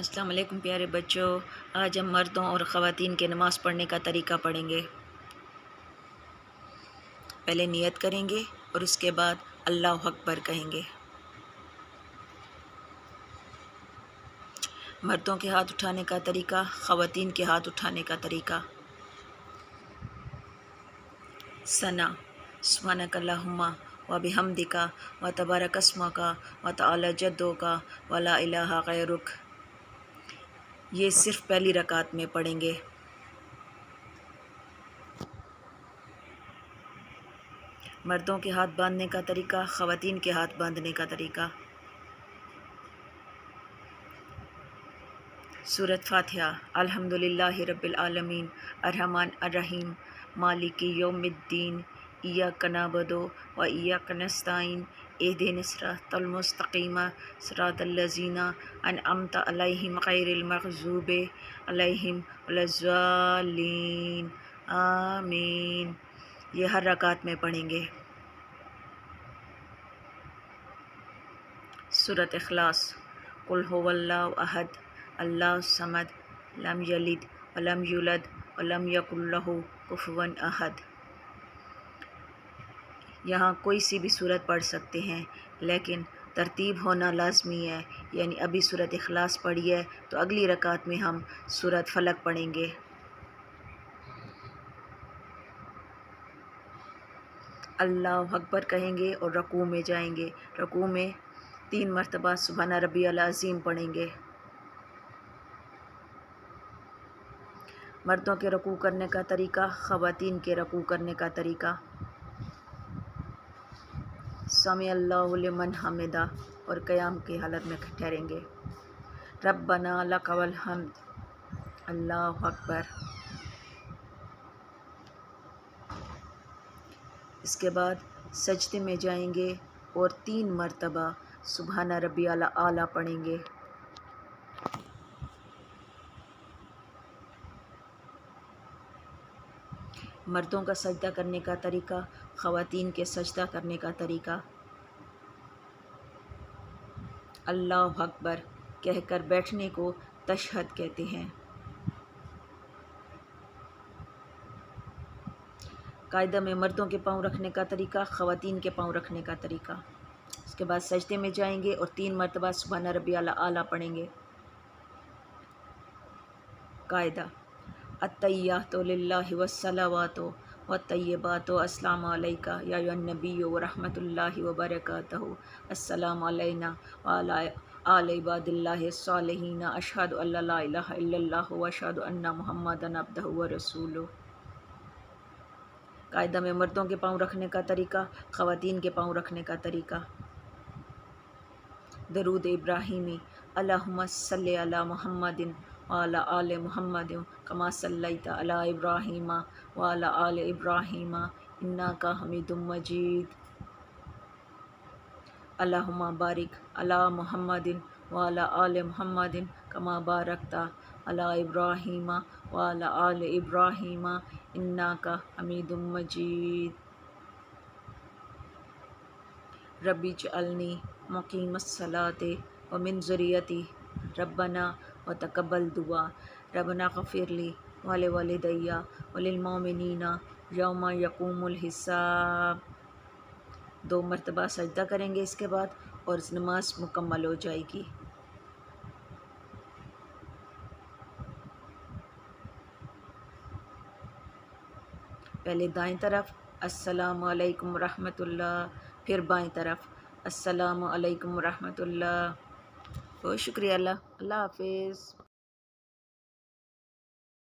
السلام علیکم پیارے بچوں، آج ہم مردوں اور خواتین کے نماز پڑھنے کا طریقہ پڑھیں گے۔ پہلے نیت کریں گے اور اس کے بعد اللہ اکبر کہیں گے۔ مردوں کے ہاتھ اٹھانے کا طریقہ، خواتین کے ہاتھ اٹھانے کا طریقہ۔ ثنا، سبحانک اللہم و بحمدک و تبارک اسمک و تعالی جدک و لا الہ غیرک۔ یہ صرف پہلی رکعت میں پڑھیں گے۔ مردوں کے ہاتھ باندھنے کا طریقہ، خواتین کے ہاتھ باندھنے کا طریقہ۔ سورۃ فاتحہ۔ الحمدللہ رب العالمین الرحمن الرحیم مالک یوم الدین ایاک نعبد و ایاک نستعین اہدنا الصراط المستقیم صراط الذین انعمت علیہم غیر المغضوب علیہم ولا الضالین آمین۔ یہ ہر رکعت میں پڑھیں گے۔ سورۃ اخلاص۔ قل هو اللہ احد اللہ الصمد لم یلد ولم یولد ولم یکن لہ کفوا احد۔ یہاں کوئی سی بھی صورت پڑھ سکتے ہیں، لیکن ترتیب ہونا لازمی ہے، یعنی ابھی سورۃ اخلاص پڑھی ہے تو اگلی رکعت میں ہم سورۃ فلق پڑھیں گے۔ اللہ اکبر کہیں گے اور رکوع میں جائیں گے۔ رکوع میں 3 مرتبہ سبحان ربی العظیم پڑھیں گے۔ مردوں کے رکوع کرنے کا طریقہ، خواتین کے رکوع کرنے کا طریقہ۔ سمع اللہ لمن حمدہ اور قیام کی حالت میں ٹھہریں گے۔ ربنا لک الحمد، اللہ اکبر۔ اس کے بعد سجدے میں جائیں گے اور 3 مرتبہ سبحان ربی الاعلیٰ پڑھیں گے۔ مردوں کا سجدہ کرنے کا طریقہ، خواتین کے سجدہ کرنے کا طریقہ۔ اللہ اکبر کہہ کر بیٹھنے کو تشہد کہتے ہیں۔ قاعدہ میں مردوں کے پاؤں رکھنے کا طریقہ، خواتین کے پاؤں رکھنے کا طریقہ۔ اس کے بعد سجدے میں جائیں گے اور 3 مرتبہ سبحان ربی الاعلیٰ پڑھیں گے۔ قاعدہ: التحیات للہ والصلوات والطیبات السلام علیک یا ایھا النبی ورحمۃ اللہ وبرکاتہ، السلام علینا وعلی عباد اللہ الصالحین، اشہد ان لا الہ الا اللہ واشہد ان محمدا عبدہ ورسولہ۔ قاعدہ میں مردوں کے پاؤں رکھنے کا طریقہ، خواتین کے پاؤں رکھنے کا طریقہ۔ درود ابراہیمی۔ اللہم صلی علی محمد وعلی آل محمد کما صلیت علی ابراہیم وعلی آل ابراہیم انک حمید مجید۔ اللہم بارک علی محمد وعلی آل محمد کما بارکت علی ابراہیم وعلی آل ابراہیم انک حمید مجید۔ رب اجعلنی مقیم الصلاۃ ومن ذریتی ربنا وتقبل دعا۔ ربنا اغفر لی ولوالدی وللمؤمنین یوم یقوم الحساب۔ 2 مرتبہ سجدہ کریں گے اس کے بعد اور نماز مکمل ہو جائے گی۔ پہلے دائیں طرف السلام علیکم ورحمۃ اللہ، پھر بائیں طرف السلام علیکم ورحمۃ اللہ۔ بہت شکریہ۔ اللہ حافظ۔